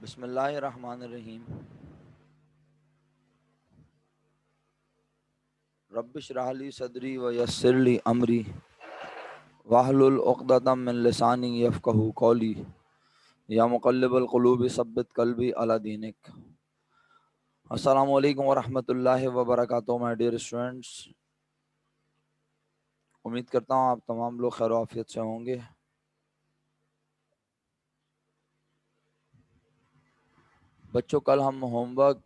बिस्मिल्लाहिर्रहमानिर्रहीम। रब्बिश रह ली सदरी व यस्सिर ली अमरी वाहलुल उक़दतम मिन लिसानी यफ़क़हू क़ौली या मुक़ल्लिबल क़ुलूबि सब्बित क़ल्बी अला दीनिक। अस्सलामु अलैकुम व रहमतुल्लाहि व बरकातुहू। माय डियर स्टूडेंट्स, उम्मीद करता हूँ आप तमाम लोग खैर आफियत से होंगे। बच्चों, कल हम होमवर्क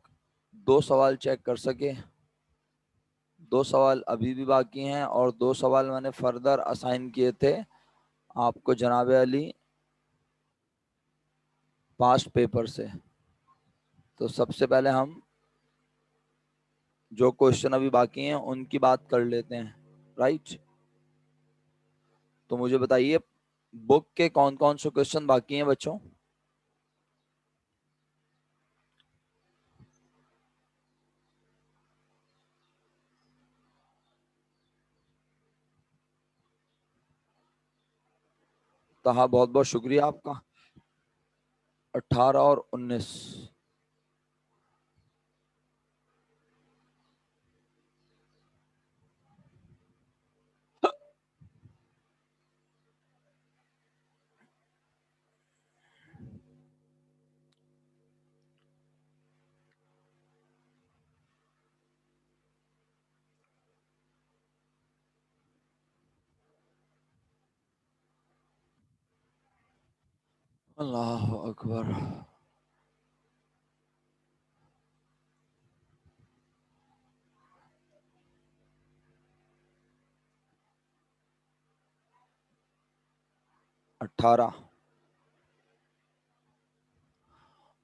2 सवाल चेक कर सके। 2 सवाल अभी भी बाकी हैं और 2 सवाल मैंने फर्दर असाइन किए थे आपको जनाब अली पास्ट पेपर से। तो सबसे पहले हम जो क्वेश्चन अभी बाकी हैं उनकी बात कर लेते हैं, राइट। तो मुझे बताइए, बुक के कौन कौन से क्वेश्चन बाकी हैं बच्चों? तहा, बहुत बहुत शुक्रिया आपका। 18 और 19। अल्लाह अकबर। अठारह।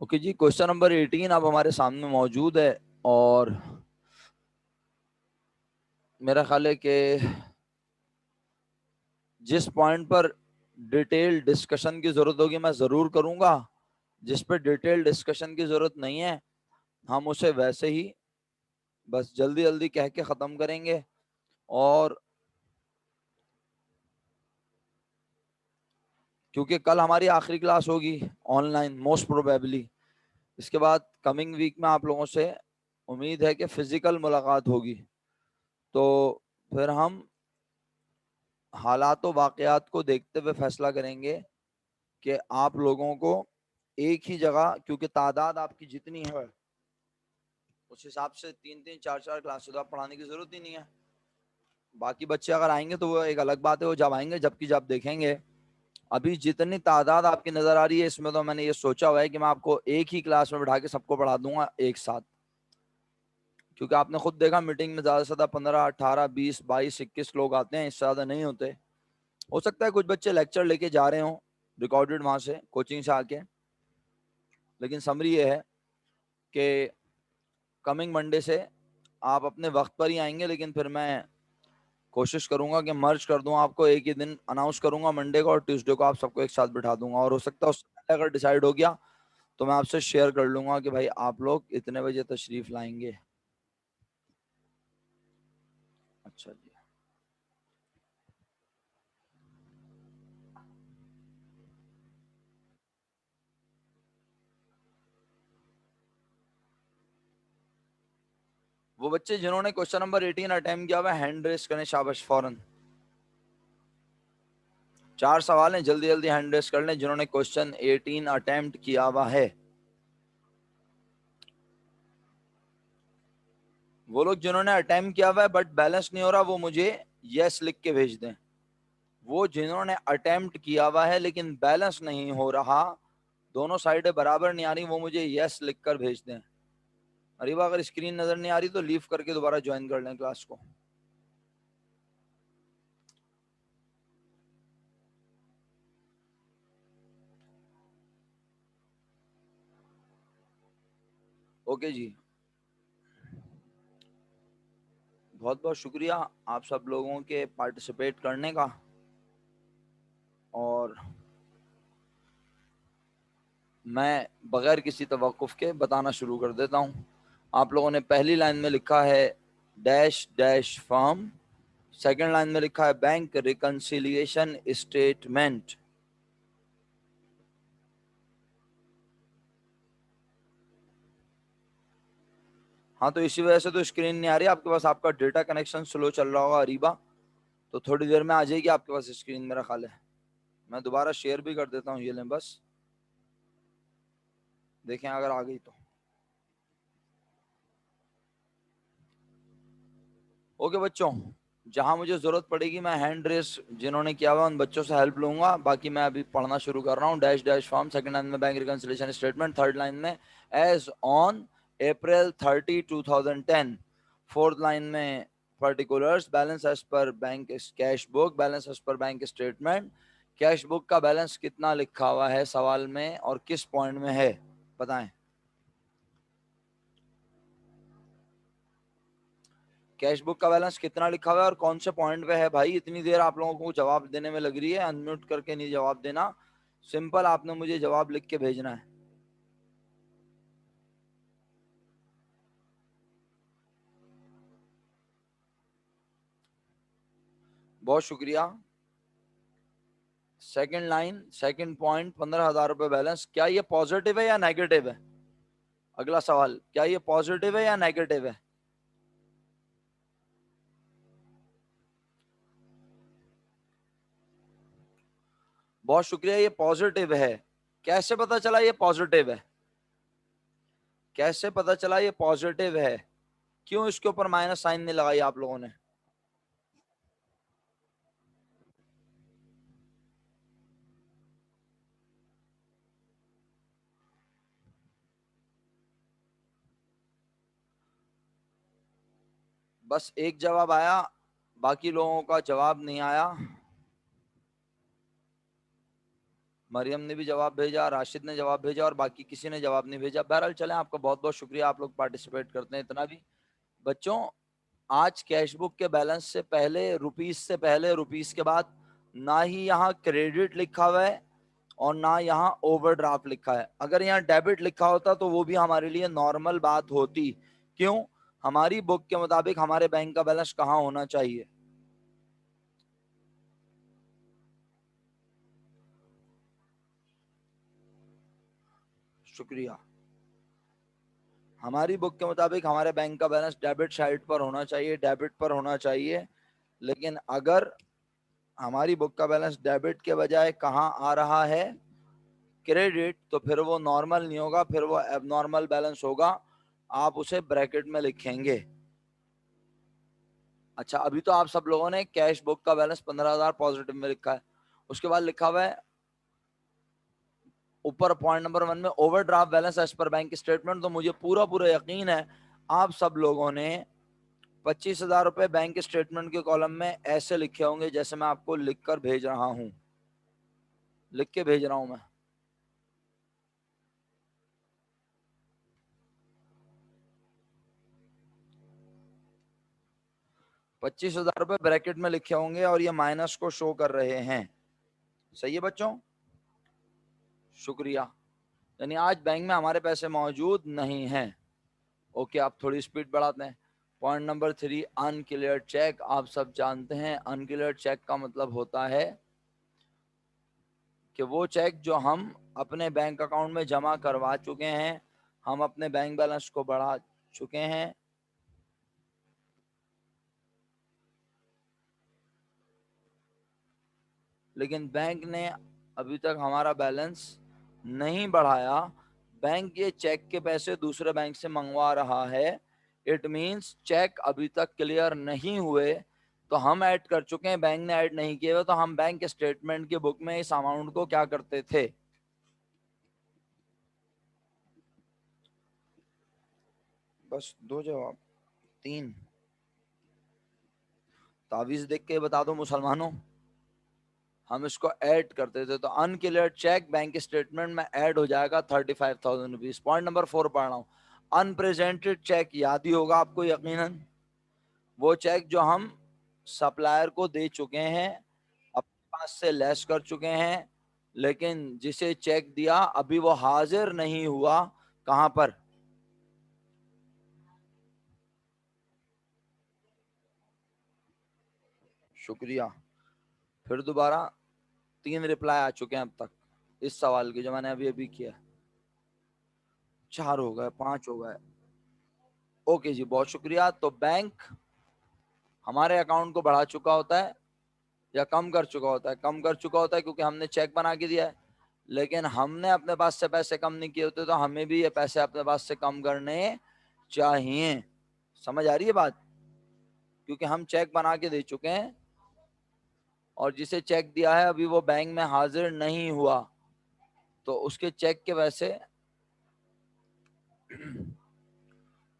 ओके जी, क्वेश्चन नंबर 18 अब हमारे सामने मौजूद है और मेरा ख्याल है कि जिस पॉइंट पर डिटेल डिस्कशन की जरूरत होगी मैं जरूर करूंगा। जिस पर डिटेल डिस्कशन की जरूरत नहीं है हम उसे वैसे ही बस जल्दी जल्दी कह के ख़त्म करेंगे। और क्योंकि कल हमारी आखिरी क्लास होगी ऑनलाइन मोस्ट प्रोबेबली, इसके बाद कमिंग वीक में आप लोगों से उम्मीद है कि फ़िज़िकल मुलाकात होगी। तो फिर हम हालात व वाक़यात को देखते हुए फ़ैसला करेंगे कि आप लोगों को एक ही जगह, क्योंकि तादाद आपकी जितनी है उस हिसाब से 3 3 4 4 क्लासेस तो आप पढ़ाने की ज़रूरत ही नहीं है। बाकी बच्चे अगर आएंगे तो वो एक अलग बात है, वो जब आएंगे जबकि जब देखेंगे। अभी जितनी तादाद आपकी नज़र आ रही है इसमें तो मैंने ये सोचा हुआ है कि मैं आपको एक ही क्लास में बैठा के सबको पढ़ा दूंगा एक साथ। क्योंकि आपने खुद देखा मीटिंग में ज़्यादा से ज़्यादा 15 18 20 22 21 लोग आते हैं, इससे ज़्यादा नहीं होते। हो सकता है कुछ बच्चे लेक्चर लेके जा रहे हों रिकॉर्डेड वहाँ से कोचिंग से आके, लेकिन समरी ये है कि कमिंग मंडे से आप अपने वक्त पर ही आएंगे। लेकिन फिर मैं कोशिश करूंगा कि मर्ज कर दूं, आपको एक ही दिन अनाउंस करूंगा मंडे को और ट्यूसडे को आप सबको एक साथ बिठा दूंगा। और हो सकता है उससे पहले अगर डिसाइड हो गया तो मैं आपसे शेयर कर लूंगा कि भाई आप लोग इतने बजे तशरीफ लाएंगे। अच्छा जी। वो बच्चे जिन्होंने क्वेश्चन नंबर 18 अटेम्प्ट किया हुआ है हैंड रेस करें, शाबाश फौरन। 4 सवाल हैं, जल्दी जल्दी हैंड रेस कर लें जिन्होंने क्वेश्चन 18 अटेम्प्ट किया हुआ है। वो लोग जिन्होंने अटेम्प्ट किया हुआ है बट बैलेंस नहीं हो रहा वो मुझे यस लिख के भेज दें। वो जिन्होंने अटेम्प्ट किया हुआ है लेकिन बैलेंस नहीं हो रहा, दोनों साइडें बराबर नहीं आ रही, वो मुझे यस लिख कर भेज दें। अरीबा, अगर स्क्रीन नजर नहीं आ रही तो लीव करके दोबारा ज्वाइन कर लें क्लास को। ओके जी, बहुत बहुत शुक्रिया आप सब लोगों के पार्टिसिपेट करने का। और मैं बगैर किसी तवक्कुफ के बताना शुरू कर देता हूँ। आप लोगों ने पहली लाइन में लिखा है dash dash firm, second line में लिखा है बैंक रिकंसिलिएशन स्टेटमेंट। हाँ, तो इसी वजह से तो स्क्रीन नहीं आ रही आपके पास, आपका डेटा कनेक्शन स्लो चल रहा होगा अरीबा। तो थोड़ी देर में आ जाएगी आपके पास स्क्रीन, मेरा ख्याल है। मैं दोबारा शेयर भी कर देता हूँ, ये लें बस, देखें अगर आ गई तो। ओके बच्चों, जहां मुझे जरूरत पड़ेगी मैं हैंड रेस जिन्होंने किया हुआ उन बच्चों से हेल्प लूंगा। बाकी मैं अभी पढ़ना शुरू कर रहा हूँ। Dash dash form, second line में bank reconciliation statement, third line में as on April 30, 2010, fourth line में particulars, balance as per bank cash book, balance as per bank statement. Cash book का बैलेंस कितना लिखा हुआ है सवाल में और किस पॉइंट में है, बताएं। कैश बुक का बैलेंस कितना लिखा हुआ है और कौन से पॉइंट पे है भाई? इतनी देर आप लोगों को जवाब देने में लग रही है, अनम्यूट करके नहीं जवाब देना, सिंपल आपने मुझे जवाब लिख के भेजना है। बहुत शुक्रिया। सेकंड लाइन, सेकंड पॉइंट, 15,000 रुपए बैलेंस, क्या ये पॉजिटिव है या नेगेटिव है? अगला सवाल, क्या ये पॉजिटिव है या नेगेटिव है? बहुत शुक्रिया, ये पॉजिटिव है। कैसे पता चला ये पॉजिटिव है? कैसे पता चला ये पॉजिटिव है? क्यों इसके ऊपर माइनस साइन नहीं लगाई आप लोगों ने? बस एक जवाब आया, बाकी लोगों का जवाब नहीं आया। मरियम ने भी जवाब भेजा, राशिद ने जवाब भेजा और बाकी किसी ने जवाब नहीं भेजा। बहरहाल चलें, आपका बहुत बहुत शुक्रिया, आप लोग पार्टिसिपेट करते हैं इतना भी। बच्चों, आज कैश बुक के बैलेंस से पहले, रुपीस से पहले, रुपीस के बाद ना ही यहाँ क्रेडिट लिखा हुआ है और ना यहाँ ओवरड्राफ्ट लिखा है। अगर यहाँ डेबिट लिखा होता तो वो भी हमारे लिए नॉर्मल बात होती। क्यों? हमारी बुक के मुताबिक हमारे बैंक का बैलेंस कहाँ होना चाहिए? शुक्रिया। हमारी बुक के मुताबिक हमारे बैंक का बैलेंस डेबिट साइड पर होना चाहिए, डेबिट पर होना चाहिए। लेकिन अगर हमारी बुक का बैलेंस डेबिट के बजाय कहाँ आ रहा है, क्रेडिट, तो फिर वो नॉर्मल नहीं होगा, फिर वो एबनॉर्मल बैलेंस होगा। आप उसे ब्रैकेट में लिखेंगे। अच्छा, अभी तो आप सब लोगों ने कैश बुक का बैलेंस 15,000 पॉजिटिव में लिखा है। उसके बाद लिखा हुआ है ऊपर पॉइंट नंबर 1 में overdraft balance as per bank statement. तो मुझे पूरा पूरा यकीन है आप सब लोगों ने 25,000 रुपए बैंक स्टेटमेंट के कॉलम में ऐसे लिखे होंगे जैसे मैं आपको लिख कर भेज रहा हूं, लिख के भेज रहा हूं मैं। 25,000 रुपए ब्रैकेट में लिखे होंगे और ये माइनस को शो कर रहे हैं। सही है बच्चों? शुक्रिया। यानी आज बैंक में हमारे पैसे मौजूद नहीं हैं। ओके, आप थोड़ी स्पीड बढ़ाते हैं। Point number 3, unclear cheque. आप सब जानते हैं अनक्लियर चेक का मतलब होता है कि वो चेक जो हम अपने बैंक अकाउंट में जमा करवा चुके हैं, हम अपने बैंक बैलेंस को बढ़ा चुके हैं, लेकिन बैंक ने अभी तक हमारा बैलेंस नहीं बढ़ाया। बैंक ये चेक के पैसे दूसरे बैंक से मंगवा रहा है। इट मींस चेक अभी तक क्लियर नहीं हुए, तो हम ऐड कर चुके हैं, बैंक ने ऐड नहीं किए हुए। तो हम बैंक स्टेटमेंट की बुक में इस अमाउंट को क्या करते थे? बस दो जवाब, तीन। तावीज देख के बता दो मुसलमानों। हम इसको ऐड करते थे, तो अनक्लियर चेक बैंक स्टेटमेंट में ऐड हो जाएगा 35,000 रुपीज। पॉइंट नंबर 4 पढ़ रहा हूँ। अनप्रेजेंटेड चेक याद ही होगा आपको यकीनन, वो चेक जो हम सप्लायर को दे चुके हैं, अपने पास से लेस कर चुके हैं, लेकिन जिसे चेक दिया अभी वो हाजिर नहीं हुआ। कहां पर? शुक्रिया। फिर दोबारा 3 रिप्लाई आ चुके हैं अब तक इस सवाल के, जो मैंने अभी अभी किया। 4 हो गए, 5 हो गए। ओके जी, बहुत शुक्रिया। तो बैंक हमारे अकाउंट को बढ़ा चुका होता है या कम कर चुका होता है? कम कर चुका होता है क्योंकि हमने चेक बना के दिया है। लेकिन हमने अपने पास से पैसे कम नहीं किए होते, तो हमें भी ये पैसे अपने पास से कम करने चाहिए। समझ आ रही है बात? क्योंकि हम चेक बना के दे चुके हैं और जिसे चेक दिया है अभी वो बैंक में हाजिर नहीं हुआ, तो उसके चेक के पैसे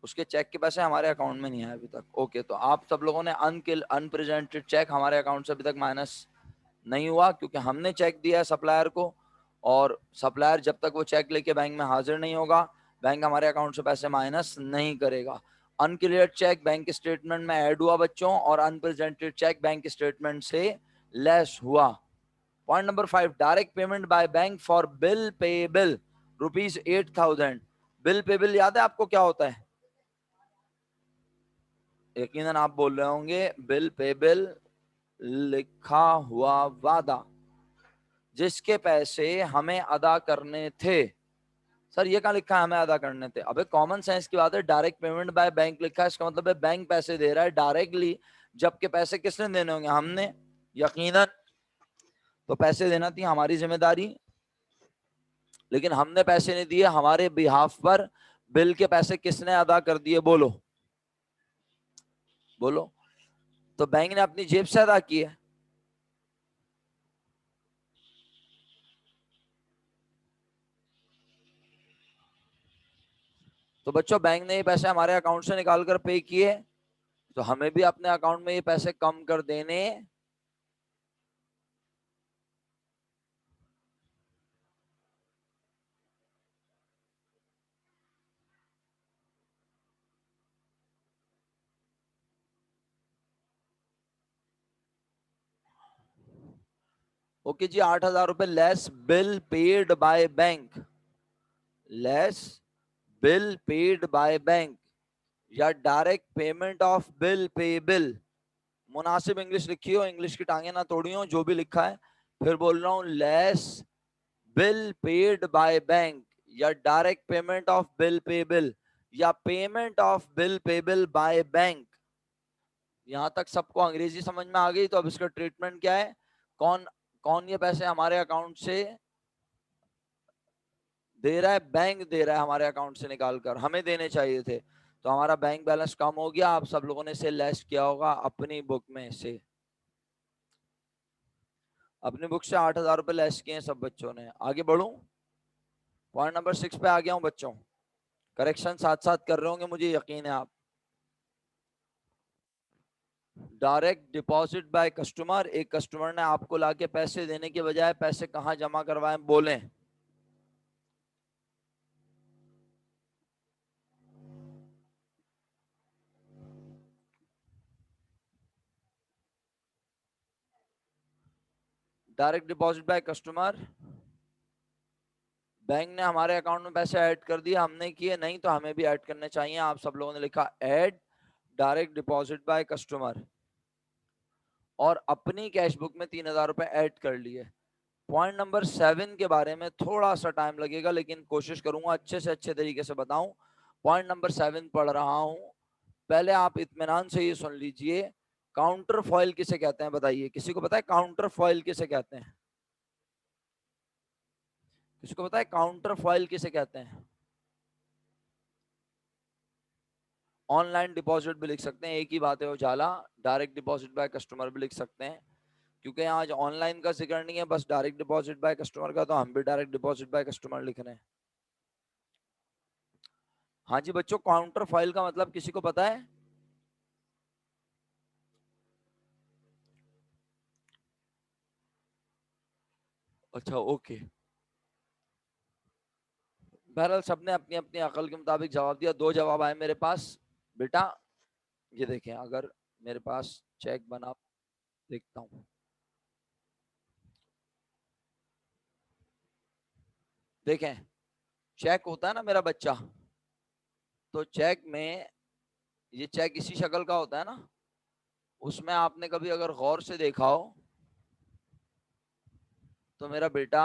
उसके चेक के पैसे हमारे अकाउंट में नहीं आए अभी तक। ओके, तो आप सब लोगों ने अनप्रेजेंटेड चेक हमारे अकाउंट से अभी तक माइनस नहीं हुआ, क्योंकि हमने चेक दिया है सप्लायर को, और सप्लायर जब तक वो चेक लेके बैंक में हाजिर नहीं होगा, बैंक हमारे अकाउंट से पैसे माइनस नहीं करेगा। अनक्लियर चेक बैंक स्टेटमेंट में ऐड हुआ बच्चों, और अनप्रेजेंटेड चेक बैंक स्टेटमेंट से लेस हुआ। Point number 5, direct payment by bank for bill payable ₹8,000। Bill payable याद है आपको क्या होता है? यकीनन आप बोल रहे होंगे, बिल पेबल लिखा हुआ वादा, जिसके पैसे हमें अदा करने थे। सर ये कहाँ लिखा है हमें अदा करने थे? अबे कॉमन सेंस की बात है, डायरेक्ट पेमेंट बाय बैंक लिखा है, इसका मतलब है बैंक पैसे दे रहा है डायरेक्टली, जबकि पैसे किसने देने होंगे? हमने। यकीनन तो पैसे देना थी हमारी जिम्मेदारी, लेकिन हमने पैसे नहीं दिए, हमारे बिहाफ पर बिल के पैसे किसने अदा कर दिए? बोलो बोलो। तो बैंक ने अपनी जेब से अदा किए। तो बच्चों बैंक ने ये पैसे हमारे अकाउंट से निकाल कर पे किए, तो हमें भी अपने अकाउंट में ये पैसे कम कर देने। ओके जी, 8,000 रुपए less bill paid by bank, less bill paid by bank, या direct payment of bill payable. मुनासिब इंग्लिश लिखी हो, इंग्लिश की टांगे ना तोड़ी हो, जो भी लिखा है। फिर बोल रहा हूं, less bill paid by bank, या direct payment of bill payable, या payment of bill payable by bank. यहां तक सबको अंग्रेजी समझ में आ गई? तो अब इसका ट्रीटमेंट क्या है? कौन कौन ये पैसे हमारे अकाउंट से दे रहा है? बैंक दे रहा है हमारे अकाउंट से निकाल कर, हमें देने चाहिए थे। तो हमारा बैंक बैलेंस कम हो गया, आप सब लोगों ने इसे लेस किया होगा अपनी बुक में से। अपनी बुक से 8,000 रुपए लेस किए सब बच्चों ने। आगे बढ़ूं? पॉइंट नंबर 6 पे आ गया हूं बच्चों। करेक्शन साथ साथ कर रहे होंगे, मुझे यकीन है आप। डायरेक्ट डिपॉजिट बाय कस्टमर, एक कस्टमर ने आपको लाके पैसे देने के बजाय पैसे कहां जमा करवाएं? बोलें। Direct deposit by customer, bank ने हमारे अकाउंट में पैसे ऐड कर दिए, हमने किए नहीं, तो हमें भी ऐड करने चाहिए। आप सब लोगों ने लिखा add direct deposit by customer, और अपनी कैश बुक में 3,000 रुपए ऐड कर लिए। पॉइंट नंबर 7 के बारे में थोड़ा सा टाइम लगेगा, लेकिन कोशिश करूंगा अच्छे से अच्छे तरीके से बताऊं। पॉइंट नंबर 7 पढ़ रहा हूं, पहले आप इत्मीनान से ये सुन लीजिए। काउंटर फॉइल किसे कहते हैं? बताइए, किसी को पता है काउंटर फॉइल किसे कहते हैं? किसी को पता है काउंटर फॉइल किसे कहते हैं? ऑनलाइन डिपॉजिट भी लिख सकते हैं, एक ही बात है उजाला। डायरेक्ट डिपॉजिट बाय कस्टमर भी लिख सकते हैं, क्योंकि यहाँ आज ऑनलाइन का जिक्र नहीं है, बस डायरेक्ट डिपॉजिट बाय कस्टमर का, तो हम भी डायरेक्ट डिपॉजिट बाय कस्टमर लिख रहे हैं। हाँ जी बच्चों, काउंटर फॉइल का मतलब किसी को पता है? अच्छा ओके। बहरहाल सबने अपनी अपनी अकल के मुताबिक जवाब दिया। दो जवाब आए मेरे पास बेटा, ये देखें, अगर मेरे पास चेक बना, देखता हूँ। देखें, चेक होता है ना मेरा बच्चा, तो चेक में, ये चेक इसी शक्ल का होता है ना, उसमें आपने कभी अगर गौर से देखा हो तो मेरा बेटा,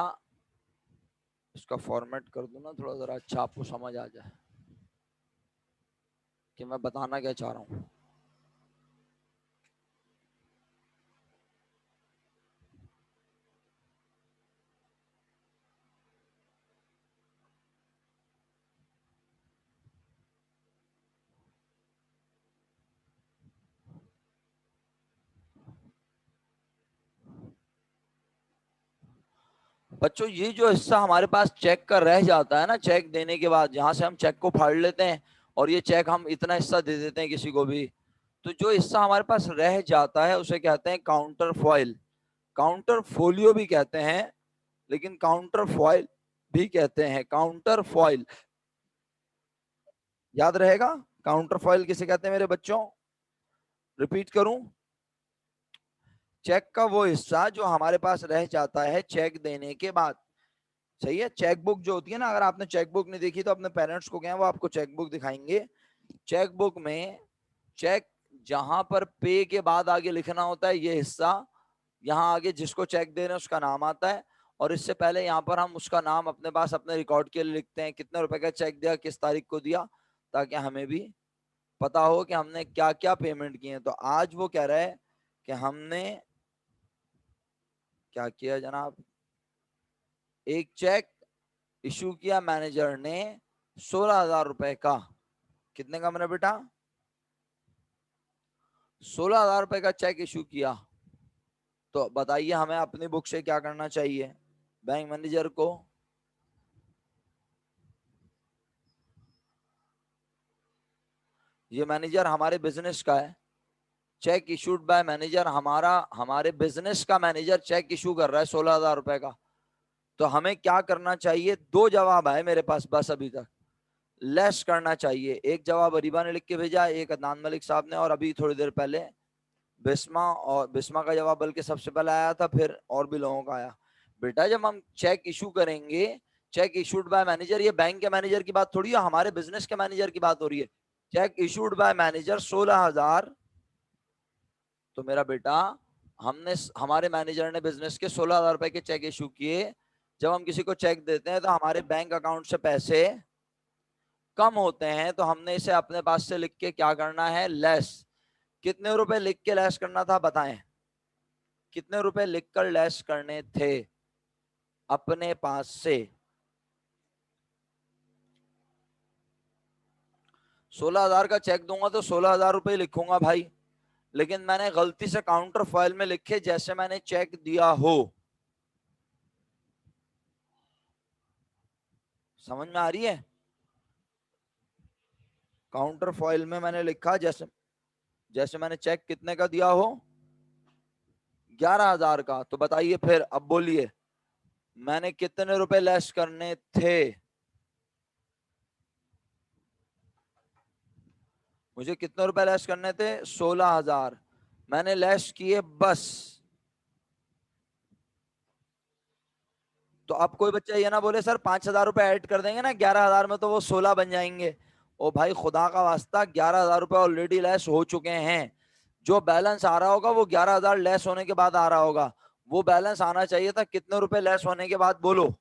इसका फॉर्मेट कर दूं ना थोड़ा, जरा अच्छा आपको समझ आ जाए। कि मैं बताना क्या चाह रहा हूँ। बच्चों ये जो हिस्सा हमारे पास चेक का रह जाता है ना, चेक देने के बाद जहां से हम चेक को फाड़ लेते हैं और ये चेक हम इतना हिस्सा दे देते हैं किसी को भी, तो जो हिस्सा हमारे पास रह जाता है उसे कहते हैं काउंटर फॉइल। काउंटर फोलियो भी कहते हैं, लेकिन काउंटर फॉइल भी कहते हैं। काउंटर फॉइल याद रहेगा। काउंटर फॉइल किसे कहते हैं मेरे बच्चों? रिपीट करूं, चेक का वो हिस्सा जो हमारे पास रह जाता है चेक देने के बाद। सही है। चेक बुक जो होती है ना, अगर आपने चेक बुक नहीं देखी तो अपने पेरेंट्स को कहें वो आपको चेक बुक दिखाएंगे। चेक बुक में चेक जहां पर पे के बाद आगे लिखना होता है ये हिस्सा, यहाँ आगे जिसको चेक दे रहे हैं उसका नाम आता है, और इससे पहले यहाँ पर हम उसका नाम अपने पास अपने रिकॉर्ड के लिए लिखते हैं, कितने रुपए का चेक दिया, किस तारीख को दिया, ताकि हमें भी पता हो कि हमने क्या क्या पेमेंट किए हैं। तो आज वो कह रहा है कि हमने क्या किया जनाब, एक चेक इशू किया मैनेजर ने 16,000 रुपए का। कितने का मेरा बेटा? 16,000 रुपए का चेक इशू किया। तो बताइए हमें अपनी बुक से क्या करना चाहिए? बैंक मैनेजर को ये मैनेजर हमारे बिजनेस का है, चेक इशूड बाय मैनेजर, हमारा हमारे बिजनेस का मैनेजर चेक इशू कर रहा है 16,000 रुपए का। तो हमें क्या करना चाहिए? दो जवाब आए मेरे पास बस अभी तक। लेस करना चाहिए। एक जवाब अरीबा ने लिख के भेजा, एक अदनान मलिक साहब ने, और अभी थोड़ी देर पहले बिस्मा, और बिस्मा का जवाब बल्कि सबसे पहले आया था, फिर और भी लोगों का आया। बेटा जब हम चेक इशू करेंगे, चेक इशूड बाय मैनेजर, ये बैंक के मैनेजर की बात थोड़ी है, हमारे बिजनेस के मैनेजर की बात हो रही है। Check issued by manager 16,000। तो मेरा बेटा हमने हमारे मैनेजर ने बिजनेस के 16,000 रुपए के चेक इशू किए। जब हम किसी को चेक देते हैं तो हमारे बैंक अकाउंट से पैसे कम होते हैं, तो हमने इसे अपने पास से लिख के क्या करना है? लेस। कितने रुपए लिख के लेस करना था बताएं? कितने रुपए लिखकर लेस करने थे अपने पास से? 16,000 का चेक दूंगा तो 16,000 रुपए लिखूंगा भाई, लेकिन मैंने गलती से काउंटर फाइल में लिखे जैसे मैंने चेक दिया हो। समझ में आ रही है? काउंटर फॉइल में मैंने लिखा जैसे जैसे मैंने चेक कितने का दिया हो, 11,000 का। तो बताइए फिर, अब बोलिए मैंने कितने रुपए लेस करने थे? मुझे कितने रुपए लेस करने थे? 16,000। मैंने लेस किए बस। तो अब कोई बच्चा ये ना बोले सर 5,000 रुपए ऐड कर देंगे ना 11,000 में तो वो 16 बन जाएंगे। ओ भाई खुदा का वास्ता, 11,000 रुपए ऑलरेडी लेस हो चुके हैं। जो बैलेंस आ रहा होगा वो 11,000 लेस होने के बाद आ रहा होगा। वो बैलेंस आना चाहिए था कितने रुपए लेस होने के बाद? बोलो।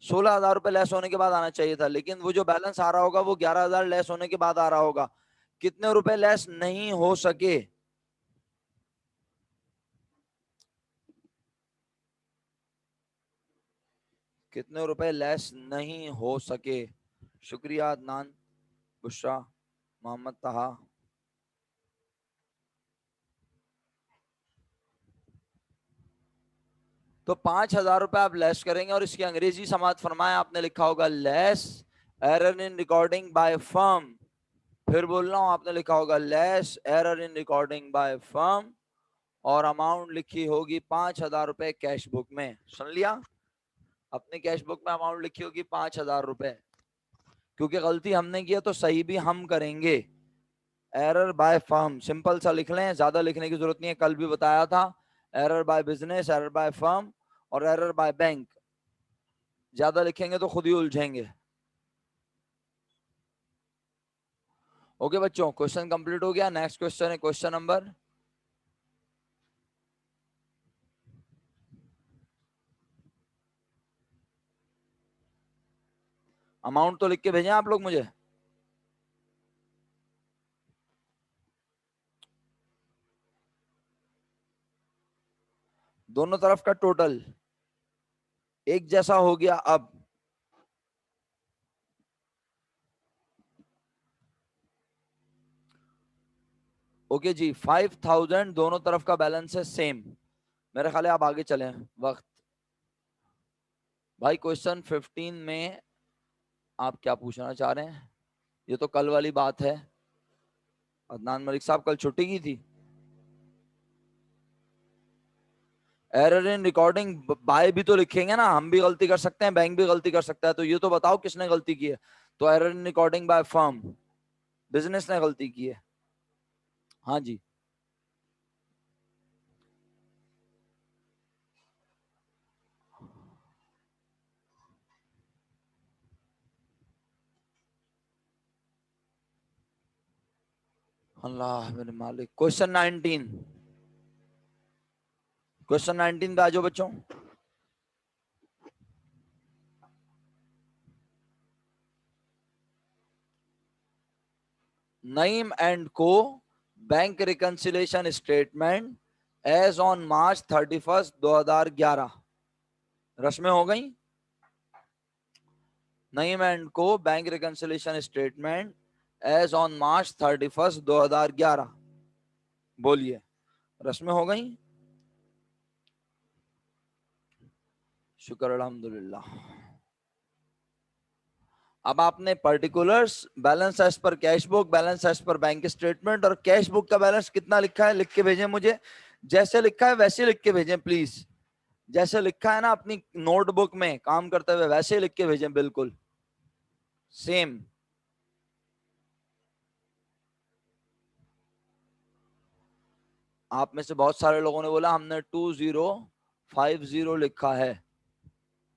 16,000 रुपए लेस होने के बाद आना चाहिए था, लेकिन वो जो बैलेंस आ रहा होगा वो 11,000 लेस होने के बाद आ रहा होगा। कितने रुपए लेस नहीं हो सके? कितने रुपए लेस नहीं हो सके? शुक्रिया अदनान, बुशरा, मोहम्मद तहा। तो 5,000 रुपए आप लेस करेंगे, और इसकी अंग्रेजी समाप्त फरमाया आपने लिखा होगा less error in recording by firm. फिर बोल रहा हूं, आपने लिखा होगा less error in recording by firm, और अमाउंट लिखी होगी 5,000 रुपए कैश बुक में। सुन लिया? अपनी कैश बुक में अमाउंट लिखी होगी 5,000 रुपए। क्योंकि गलती हमने की है तो सही भी हम करेंगे। एरर बाय फर्म सिंपल सा लिख लें, ज्यादा लिखने की जरूरत नहीं है, कल भी बताया था। Error by business, error by firm, और एरर बाय बैंक। ज्यादा लिखेंगे तो खुद ही उलझेंगे। ओके बच्चों, क्वेश्चन कंप्लीट हो गया। नेक्स्ट क्वेश्चन है क्वेश्चन नंबर, अमाउंट तो लिख के भेजें आप लोग मुझे। दोनों तरफ का टोटल एक जैसा हो गया। अब ओके जी, 5000 दोनों तरफ का बैलेंस है सेम। मेरा ख्याल है आप आगे चलें। वक्त भाई, क्वेश्चन 15 में आप क्या पूछना चाह रहे हैं? ये तो कल वाली बात है। अदनान मलिक साहब कल छुट्टी की थी। एरर इन रिकॉर्डिंग बाय भी तो लिखेंगे ना, हम भी गलती कर सकते हैं, बैंक भी गलती कर सकता है। तो ये तो बताओ किसने गलती की है? तो error in recording by firm, business ने गलती की है। हाँ जी। अल्लाह मेरे मालिक। क्वेश्चन 19, क्वेश्चन 19 पे आ जाओ बच्चों। Naeem and co bank reconciliation statement as on March 31, 2011 रस्में हो गई। Naeem and co bank reconciliation statement as on March 31, 2011। बोलिए, रस्में हो गई? शुक्र अल्हम्दुलिल्लाह। अब आपने particulars, balance as per cash book, balance as per bank statement और कैश बुक का बैलेंस कितना लिखा है लिख के भेजें मुझे। जैसे लिखा है वैसे लिख के भेजें प्लीज। जैसे लिखा है ना अपनी नोटबुक में काम करते हुए, वैसे लिख के भेजें, बिल्कुल सेम। आप में से बहुत सारे लोगों ने बोला हमने 2050 लिखा है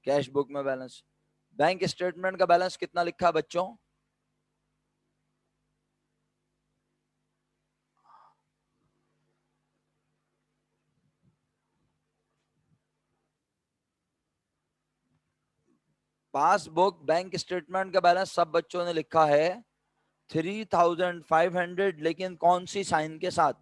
कैश बुक में बैलेंस। बैंक स्टेटमेंट का बैलेंस कितना लिखा है बच्चों? पासबुक बैंक स्टेटमेंट का बैलेंस सब बच्चों ने लिखा है 3500, लेकिन कौन सी साइन के साथ?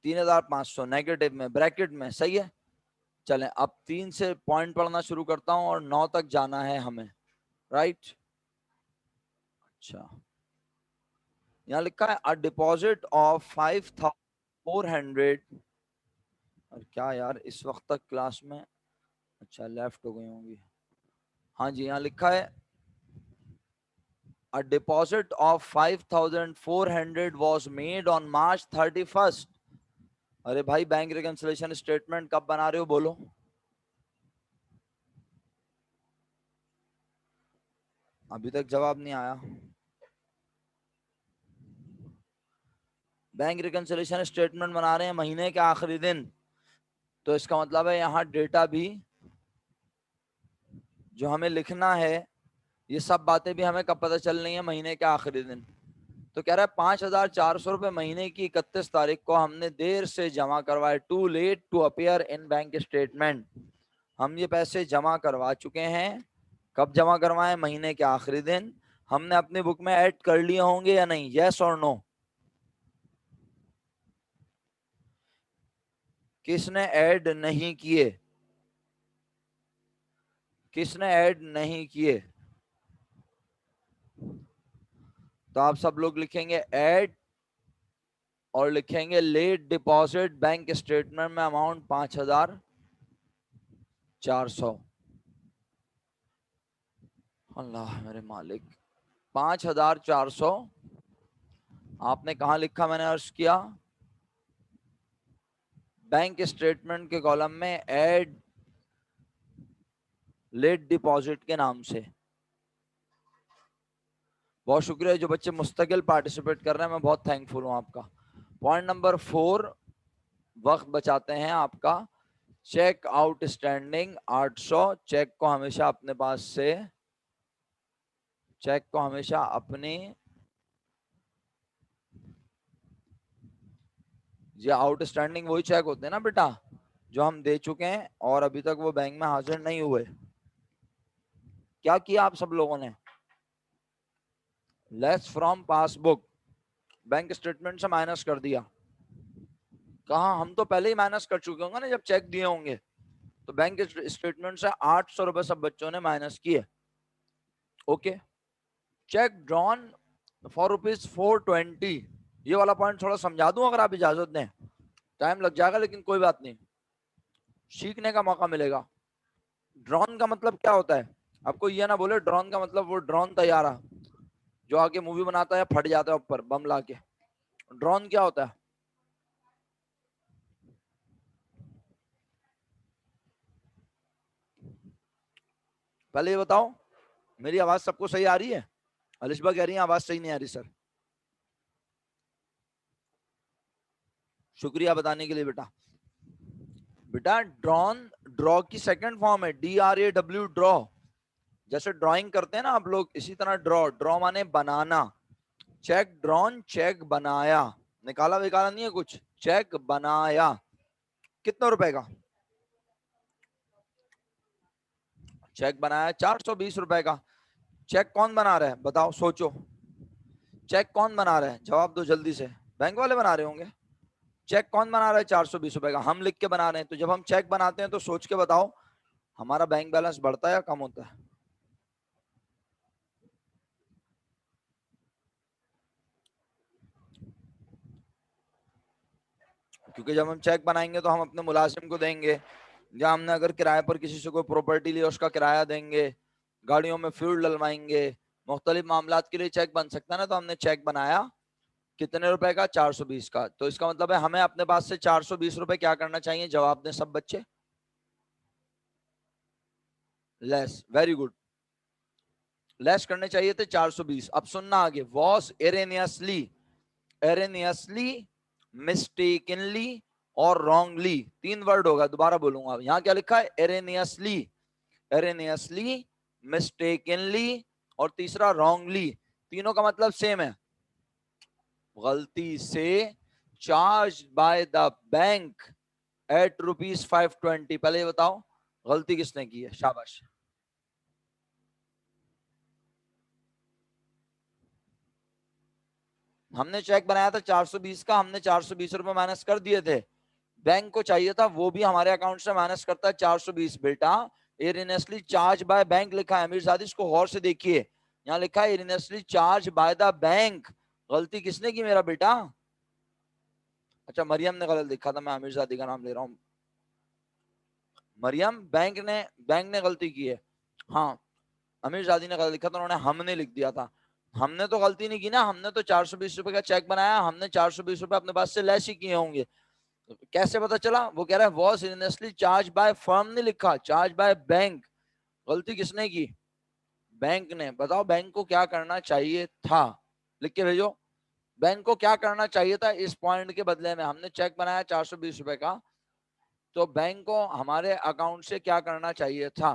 3500 नेगेटिव में, ब्रैकेट में, सही है। चलें, अब 3 से पॉइंट पढ़ना शुरू करता हूं और 9 तक जाना है हमें, राइट? अच्छा, यहाँ लिखा है अ डिपॉजिट ऑफ 5400। और क्या यार, इस वक्त तक क्लास में, अच्छा लेफ्ट हो गई होंगी। हाँ जी, यहाँ लिखा है a deposit of 5400 was made on March 31st। अरे भाई, बैंक रिकंसिलेशन स्टेटमेंट कब बना रहे हो बोलो? अभी तक जवाब नहीं आया। बैंक रिकंसिलेशन स्टेटमेंट बना रहे हैं महीने के आखिरी दिन, तो इसका मतलब है यहाँ डेटा भी जो हमें लिखना है, ये सब बातें भी हमें कब पता चल रही है? महीने के आखिरी दिन। तो कह रहा है 5400 रुपए महीने की 31 तारीख को हमने देर से जमा करवाए, too late to appear in bank statement. हम ये पैसे जमा करवा चुके हैं। कब जमा करवाए? महीने के आखिरी दिन। हमने अपनी बुक में ऐड कर लिए होंगे या नहीं? यस और नो? किसने ऐड नहीं किए? किसने ऐड नहीं किए? तो आप सब लोग लिखेंगे ऐड और लिखेंगे लेट डिपॉजिट बैंक स्टेटमेंट में अमाउंट 5400। अल्लाह मेरे मालिक, 5400 आपने कहा लिखा? मैंने अर्ज किया बैंक स्टेटमेंट के कॉलम में ऐड लेट डिपॉजिट के नाम से। बहुत शुक्रिया जो बच्चे मुस्तकिल पार्टिसिपेट कर रहे हैं, मैं बहुत थैंकफुल हूं आपका। पॉइंट नंबर 4, वक्त बचाते हैं आपका। Check outstanding 800। चेक को हमेशा अपने पास से, चेक को हमेशा अपने, ये आउटस्टैंडिंग वही चेक होते हैं ना बेटा जो हम दे चुके हैं और अभी तक वो बैंक में हाजिर नहीं हुए। क्या किया आप सब लोगों ने? Less from passbook, bank statement से माइनस कर दिया। कहा, हम तो पहले ही माइनस कर चुके होंगे ना जब चेक दिए होंगे। तो बैंक स्टेटमेंट से 800 रुपए सब बच्चों ने माइनस किए। Okay, check drawn for ₹420। ये वाला पॉइंट थोड़ा समझा दूं अगर आप इजाजत दें, टाइम लग जाएगा लेकिन कोई बात नहीं, सीखने का मौका मिलेगा। ड्रोन का मतलब क्या होता है? आपको ये ना बोले ड्रोन का मतलब वो ड्रोन तैयारा जो आके मूवी बनाता है फट जाता है ऊपर बम लाके। ड्रोन क्या होता है? पहले ये बताओ, मेरी आवाज सबको सही आ रही है? अलिशबा कह रही है आवाज सही नहीं आ रही सर। शुक्रिया बताने के लिए बेटा। बेटा ड्रॉन, ड्रॉ की सेकंड फॉर्म है, DRAW, ड्रॉ। जैसे ड्राइंग करते हैं ना आप लोग, इसी तरह ड्रॉ, ड्रॉ माने बनाना। चेक ड्रॉन, चेक बनाया, निकाला विकाला नहीं है कुछ, चेक बनाया। कितने रुपए का चेक बनाया? 420 रुपए का। चेक कौन बना रहा है बताओ, सोचो। चेक कौन बना रहा है, जवाब दो जल्दी से। बैंक वाले बना रहे होंगे। चेक कौन बना रहा है 420 रुपए का? हम लिख के बना रहे हैं। तो जब हम चेक बनाते हैं तो सोच के बताओ, हमारा बैंक बैलेंस बढ़ता है या कम होता है? क्योंकि जब हम चेक बनाएंगे तो हम अपने मुलाजिम को देंगे, या हमने अगर किराए पर किसी से कोई प्रॉपर्टी ली उसका किराया देंगे, गाड़ियों में फ्यूल डलवाएंगे, मुख्तलिफ मामलात के लिए चेक बन सकता है ना। तो हमने चेक बनाया कितने रुपए का? 420 का। तो इसका मतलब है हमें अपने पास से 420 रुपए क्या करना चाहिए? जवाब दें सब बच्चे। लेस, वेरी गुड, लेस करने चाहिए थे 420। अब सुनना आगे, वॉज एरेनियसली, एरेनियसली, मिस्टेकनली और रॉन्गली, तीन वर्ड होगा, दोबारा बोलूंगा। यहां क्या लिखा है? एरेनियसली, एरेनियसली, मिस्टेकनली और तीसरा रॉन्गली। तीनों का मतलब सेम है, गलती से charge by the bank at ₹520। पहले ये बताओ गलती किसने की है? शाबाश। हमने चेक बनाया था 420 का, हमने 420 रुपए माइनस कर दिए थे। बैंक को चाहिए था वो भी हमारे अकाउंट से माइनस करता है 420। बेटा एरियसली चार्ज बाय बैंक लिखा है, अमीर जादी इसको गौर से देखिए। यहाँ लिखा है एरियसली चार्ज बाय द बैंक। गलती किसने की मेरा बेटा? अच्छा, मरियम ने गलत लिखा था, मैं अमीर जादी का नाम ले रहा हूँ। मरियम, बैंक ने गलती की है। हाँ, अमीर जादी ने गलत लिखा था, उन्होंने हमने लिख दिया था। हमने तो गलती नहीं की ना, हमने तो 420 रुपए का चेक बनाया, हमने 420 रुपए अपने पास से लेस ही किए होंगे। कैसे पता चला? वो कह रहा है was initially charge by firm, ने लिखा चार्ज बाय बैंक। गलती किसने की? बैंक ने। बताओ बैंक को क्या करना चाहिए था? लिख के भेजो। बैंक को क्या करना चाहिए था इस पॉइंट के बदले में? हमने चेक बनाया 420 रुपए का, तो बैंक को हमारे अकाउंट से क्या करना चाहिए था?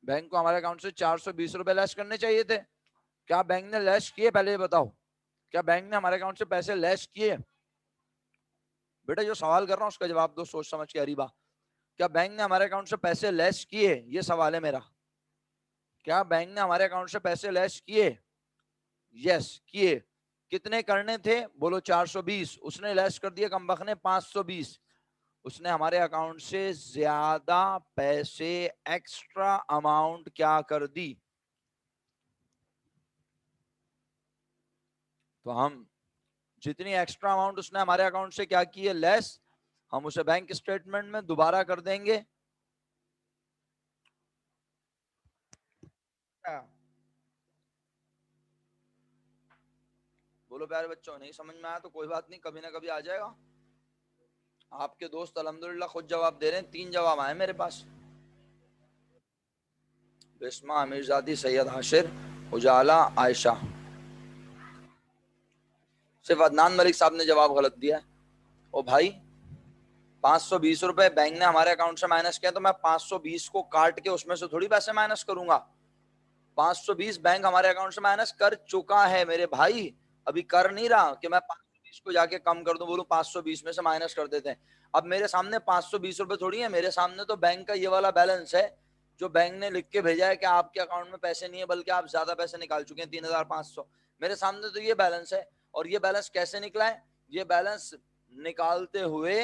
बैंक को हमारे अकाउंट से 420 रुपए लेस करने चाहिए थे। क्या बैंक ने लेस किए? पहले ये बताओ, क्या बैंक ने हमारे अकाउंट से पैसे लेस किए? बेटा जो सवाल कर रहा हूं उसका जवाब दो सोच समझ के। अरीबा, क्या बैंक ने हमारे अकाउंट से पैसे लेस किए? ये सवाल है मेरा। क्या बैंक ने हमारे अकाउंट से पैसे लेस किए? यस, किए। कितने करने थे? बोलो 420। उसने लेस कर दिया कमबख्त ने 520। उसने हमारे अकाउंट से ज्यादा पैसे, एक्स्ट्रा अमाउंट क्या कर दी? तो हम जितनी एक्स्ट्रा अमाउंट उसने हमारे अकाउंट से क्या की है लेस, हम उसे बैंक स्टेटमेंट में दोबारा कर देंगे। बोलो प्यारे बच्चों, नहीं समझ में आया तो कोई बात नहीं, कभी ना कभी आ जाएगा। आपके दोस्त अल्हम्दुलिल्लाह खुद जवाब दे रहे हैं, 3 जवाब आए मेरे पास। बिस्मा, अमीरजादी, सैयद हाशिर, उजाला, आयशा। सिर्फ अदनान मलिक साहब ने जवाब गलत दिया है। ओ भाई, 520 रुपए बैंक ने हमारे अकाउंट से माइनस किया, तो मैं 520 को काट के उसमें से थोड़ी पैसे माइनस करूंगा। 520 बैंक हमारे अकाउंट से माइनस कर चुका है मेरे भाई, अभी कर नहीं रहा कि मैं 520 को जाके कम कर दूं, बोलूं 520 में से माइनस कर देते हैं। अब मेरे सामने 520 रुपए थोड़ी है, मेरे सामने तो बैंक का ये वाला बैलेंस है जो बैंक ने लिख के भेजा है कि आपके अकाउंट में पैसे नहीं है, बल्कि आप ज्यादा पैसे निकाल चुके हैं 3,500। मेरे सामने तो ये बैलेंस है। और ये बैलेंस कैसे निकला है? ये बैलेंस निकालते हुए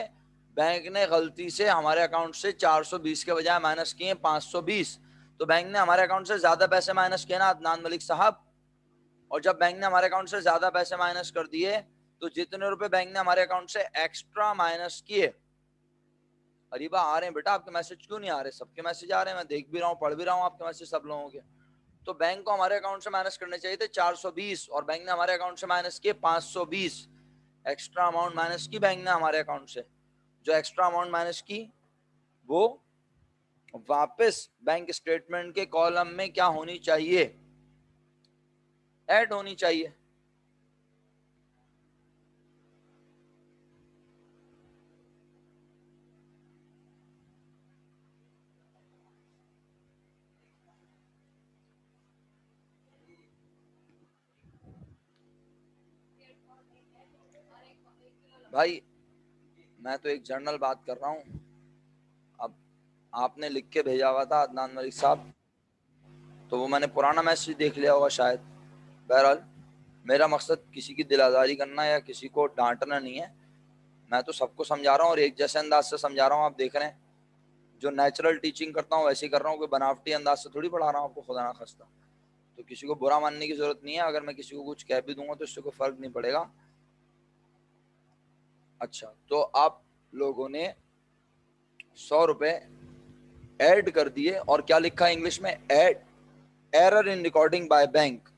बैंक ने गलती से हमारे अकाउंट से 420 के बजाय माइनस किए 520। तो बैंक ने हमारे अकाउंट से ज्यादा पैसे माइनस किए ना अदनान मलिक साहब। और जब बैंक ने हमारे अकाउंट से ज्यादा पैसे माइनस कर दिए तो जितने रुपए बैंक ने हमारे अकाउंट से एक्स्ट्रा माइनस किए, अरीबा आ रहे हैं बेटा, आपके मैसेज क्यों नहीं आ रहे? सबके मैसेज आ रहे हैं, मैं देख भी रहा हूँ, पढ़ भी रहा हूँ आपके मैसेज सब लोगों के। तो बैंक को हमारे अकाउंट से माइनस करने चाहिए थे 420 और बैंक ने हमारे अकाउंट से माइनस किए 520। एक्स्ट्रा अमाउंट माइनस की बैंक ने हमारे अकाउंट से। जो एक्स्ट्रा अमाउंट माइनस की वो वापस बैंक स्टेटमेंट के कॉलम में क्या होनी चाहिए? ऐड होनी चाहिए। भाई मैं तो एक जर्नल बात कर रहा हूँ। अब आपने लिख के भेजा हुआ था अदनान मलिक साहब, तो वो मैंने पुराना मैसेज देख लिया होगा शायद। बहरहाल मेरा मकसद किसी की दिल आज़ारी करना या किसी को डांटना नहीं है। मैं तो सबको समझा रहा हूँ और एक जैसे अंदाज से समझा रहा हूँ। आप देख रहे हैं जो नेचुरल टीचिंग करता हूँ वैसे ही कर रहा हूँ, कोई बनावटी अंदाज से थोड़ी पढ़ा रहा हूँ आपको, खुदा ना खास्ता। तो किसी को बुरा मानने की जरूरत नहीं है। अगर मैं किसी को कुछ कह भी दूंगा तो इससे कोई फर्क नहीं पड़ेगा। अच्छा, तो आप लोगों ने 100 रुपए ऐड कर दिए और क्या लिखा है इंग्लिश में? Add error in recording by bank.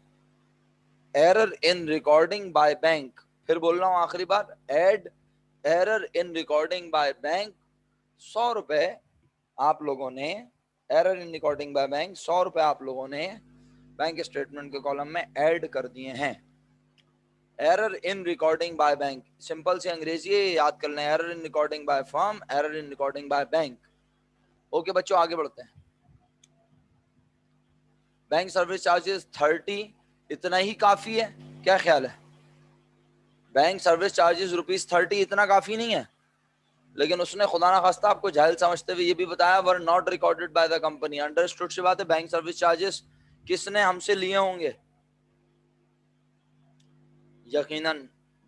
Error in recording by bank. फिर बोल रहा हूं आखिरी बार, add error in recording by bank. 100 रुपए आप लोगों ने error in recording by bank, 100 रुपए आप लोगों ने बैंक स्टेटमेंट के कॉलम में ऐड कर दिए हैं। Error in recording by bank, simple सी अंग्रेजी है, याद कर लें। Error in recording by firm, error in recording by bank. Okay बच्चों, आगे बढ़ते हैं। बैंक सर्विस चार्जेस 30, इतना ही काफी है? क्या ख्याल है? बैंक सर्विस चार्जेस ₹30 इतना काफी नहीं है? लेकिन उसने खुदा ना खास्ता आपको जाहिल समझते हुए ये भी बताया, were not recorded by the company. Understood सी बात है। बैंक सर्विस चार्जेस किसने हमसे लिए होंगे? यकीनन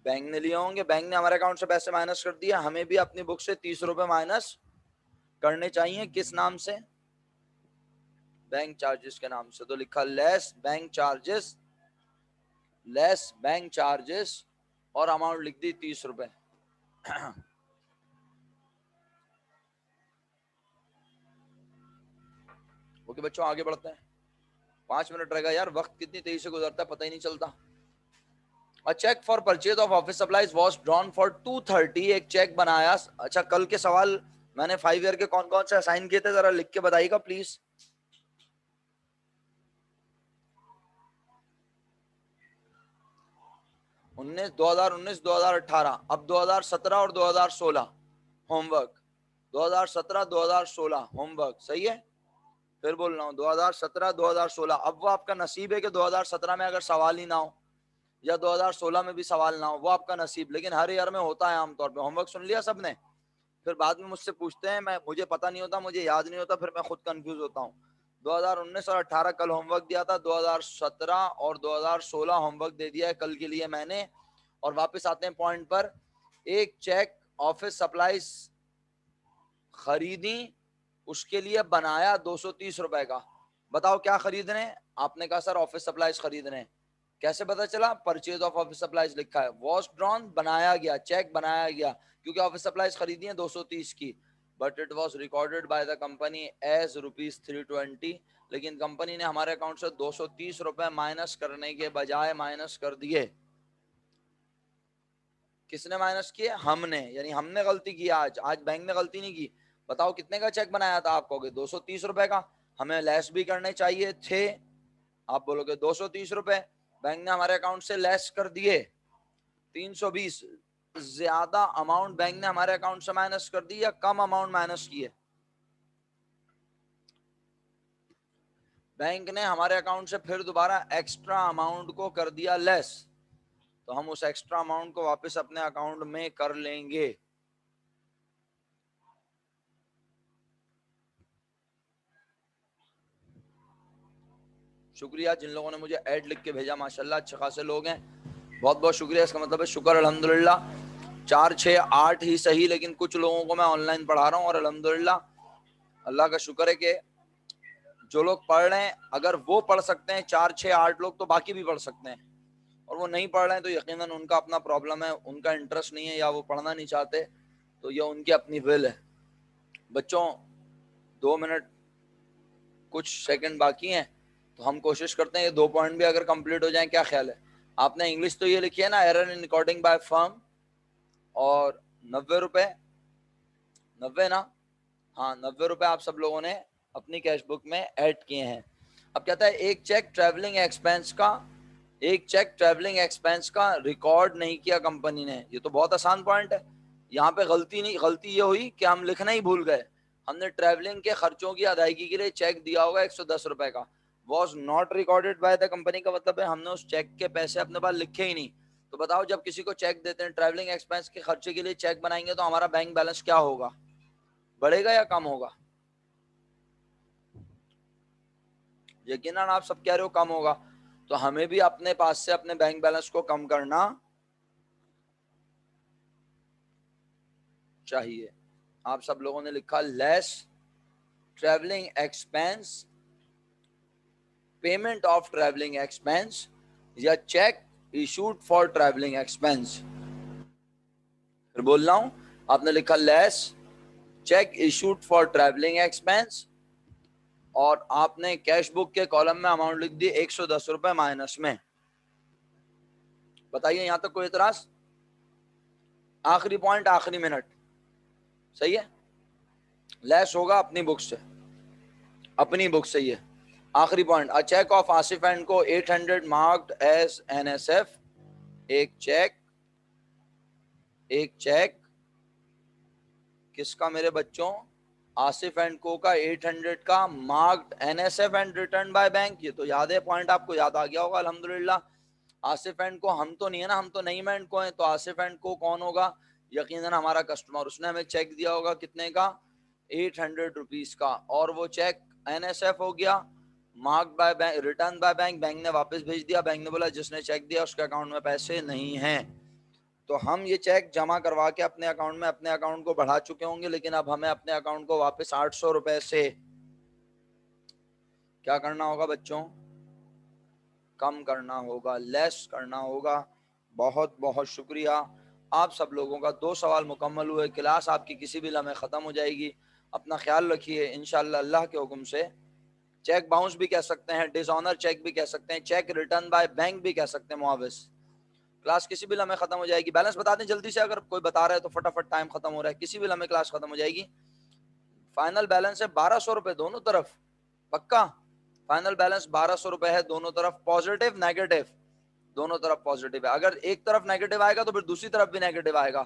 बैंक ने लिए होंगे। बैंक ने हमारे अकाउंट से पैसे माइनस कर दिया, हमें भी अपनी बुक से 30 रुपए माइनस करने चाहिए। किस नाम से? बैंक चार्जेस के नाम से। तो लिखा less bank charges, less bank charges और अमाउंट लिख दी 30 रुपए। ओके बच्चों, आगे बढ़ते हैं। 5 मिनट रहेगा यार, वक्त कितनी तेजी से गुजरता है पता ही नहीं चलता। A cheque for purchase of office supplies was drawn for 230। एक चेक बनाया। अच्छा, कल के सवाल मैंने 5 ईयर के कौन कौन से असाइन किए थे जरा लिख के बताइएगा प्लीज। 2019, 2018, अब 2017 और 2016 होमवर्क। 2017, 2016 होमवर्क, सही है? फिर बोल रहा हूँ 2017, 2016। अब वो आपका नसीब है कि 2017 में अगर सवाल ही ना हो या 2016 में भी सवाल ना हो, वो आपका नसीब। लेकिन हर ईयर में होता है आमतौर पे। होमवर्क सुन लिया सबने? फिर बाद में मुझसे पूछते हैं, मैं मुझे पता नहीं होता, मुझे याद नहीं होता, फिर मैं खुद कंफ्यूज होता हूँ। 2019 और 18 कल होमवर्क दिया था, 2017 और 2016 होमवर्क दे दिया है कल के लिए मैंने। और वापस आते हैं पॉइंट पर। एक चेक ऑफिस सप्लाईज खरीदी, उसके लिए बनाया 230 रुपए का। बताओ क्या खरीद रहे हैं? आपने कहा सर ऑफिस सप्लाईज खरीद रहे हैं। कैसे पता चला? परचेज ऑफ ऑफिस सप्लाईज लिखा है। वॉज ड्रॉन, बनाया गया, चेक बनाया गया, क्योंकि ऑफिस सप्लाईज खरीदी है 230 की। But it was recorded by the company as ₹320। लेकिन कंपनी ने हमारे अकाउंट से 230 रुपए माइनस करने के बजाय माइनस कर दिए। किसने माइनस किए? हमने, यानी हमने गलती की। आज बैंक ने गलती नहीं की। बताओ कितने का चेक बनाया था? आप कहोगे 230 रुपए का। हमें लेस भी करने चाहिए थे। आप बोलोगे 230 रुपए, बैंक ने हमारे अकाउंट से लेस कर दिए 320। ज्यादा अमाउंट बैंक ने हमारे अकाउंट से माइनस कर दी या कम अमाउंट माइनस की है? बैंक ने हमारे अकाउंट से फिर दोबारा एक्स्ट्रा अमाउंट को कर दिया लेस। तो हम उस एक्स्ट्रा अमाउंट को वापस अपने अकाउंट में कर लेंगे। शुक्रिया जिन लोगों ने मुझे ऐड लिख के भेजा, माशाल्लाह अच्छे खासे लोग हैं, बहुत बहुत शुक्रिया। इसका मतलब है शुक्र अल्हम्दुलिल्लाह 4 6 8 ही सही, लेकिन कुछ लोगों को मैं ऑनलाइन पढ़ा रहा हूँ और अल्हम्दुलिल्लाह अल्लाह का शुक्र है कि जो लोग पढ़ रहे हैं, अगर वो पढ़ सकते हैं 4 6 8 लोग, तो बाकी भी पढ़ सकते हैं। और वो नहीं पढ़ रहे हैं तो यकीनन उनका अपना प्रॉब्लम है, उनका इंटरेस्ट नहीं है या वो पढ़ना नहीं चाहते, तो ये उनकी अपनी विल है। बच्चों 2 मिनट कुछ सेकंड बाकी हैं, तो हम कोशिश करते हैं ये 2 पॉइंट भी अगर कंप्लीट हो जाएं। क्या ख्याल है? आपने इंग्लिश तो ये लिखी है ना, error in recording by firm, और 90 रुपए, 90 ना, हाँ 90 रुपए आप सब लोगों ने अपनी कैश बुक में ऐड किए हैं। अब कहता है एक चेक ट्रैवलिंग एक्सपेंस का, एक चेक ट्रैवलिंग एक्सपेंस का रिकॉर्ड नहीं किया कंपनी ने। ये तो बहुत आसान पॉइंट है। यहाँ पे गलती नहीं, गलती ये हुई कि हम लिखना ही भूल गए। हमने ट्रैवलिंग के खर्चों की अदायगी के लिए चेक दिया होगा 110 रुपए का, was not recorded by the company, का मतलब है हमने उस चेक के पैसे अपने पास लिखे ही नहीं। तो बताओ जब किसी को चेक देते हैं, ट्रैवलिंग एक्सपेंस के खर्चे के लिए चेक बनाएंगे, तो हमारा बैंक बैलेंस क्या होगा? बढ़ेगा या कम होगा? यकीनन आप सब कह रहे हो कम होगा। तो हमें भी अपने पास से अपने बैंक बैलेंस को कम करना चाहिए। आप सब लोगों ने लिखा less travelling expense, payment of travelling expense, या cheque issued for travelling expense. फिर बोल रहा हूं, आपने लिखा less cheque issued for travelling expense, और आपने कैश बुक के कॉलम में अमाउंट लिख दी 110 रुपए माइनस में। बताइए यहां तक कोई इतराज? आखिरी पॉइंट, आखिरी मिनट, सही है। लेस होगा अपनी बुक से, अपनी बुक से। ये आखिरी point, a cheque of Asif and co 800 marked as NSF। एक चेक, एक चेक किसका मेरे बच्चों? आसिफ एंड को का 800 का, marked NSF and return by bank. ये तो याद है, पॉइंट आपको याद आ गया होगा अल्हम्दुलिल्लाह। आसिफ एंड को हम तो नहीं है ना, हम तो नईम एंड को हैं, तो आसिफ एंड को कौन होगा? यकीनन हमारा कस्टमर। उसने हमें चेक दिया होगा कितने का? 800 रुपीज का, और वो चेक NSF हो गया, marked by bank, return by bank. Bank ने वापस भेज दिया, बैंक ने बोला जिसने चेक दिया उसके अकाउंट में पैसे नहीं हैं। तो हम ये चेक जमा करवा के अपने अकाउंट में, अपने अकाउंट को बढ़ा चुके होंगे, लेकिन अब हमें अपने अकाउंट को वापस 800 रुपए से क्या करना होगा बच्चों? कम करना होगा, लेस करना होगा। बहुत बहुत शुक्रिया आप सब लोगों का। 2 सवाल मुकम्मल हुए, क्लास आपकी किसी भी लम्हे ख़त्म हो जाएगी। अपना ख्याल रखिए, इंशाल्लाह अल्लाह के हुक्म से। चेक बाउंस भी कह सकते हैं, डिसऑनर चेक भी कह सकते हैं, चेक रिटर्न बाय बैंक भी कह सकते हैं मुआविज। क्लास किसी भी लम्हे खत्म हो जाएगी। बैलेंस बता दें जल्दी से, अगर कोई बता रहा है तो फटाफट, टाइम खत्म हो रहा है। किसी भी लम्हे क्लास खत्म हो जाएगी। फाइनल बैलेंस है 1200 रुपए दोनों तरफ, पक्का? फाइनल बैलेंस 1200 रुपए है दोनों तरफ, पॉजिटिव नेगेटिव दोनों तरफ पॉजिटिव है। अगर एक तरफ नेगेटिव आएगा तो फिर दूसरी तरफ भी नेगेटिव आएगा।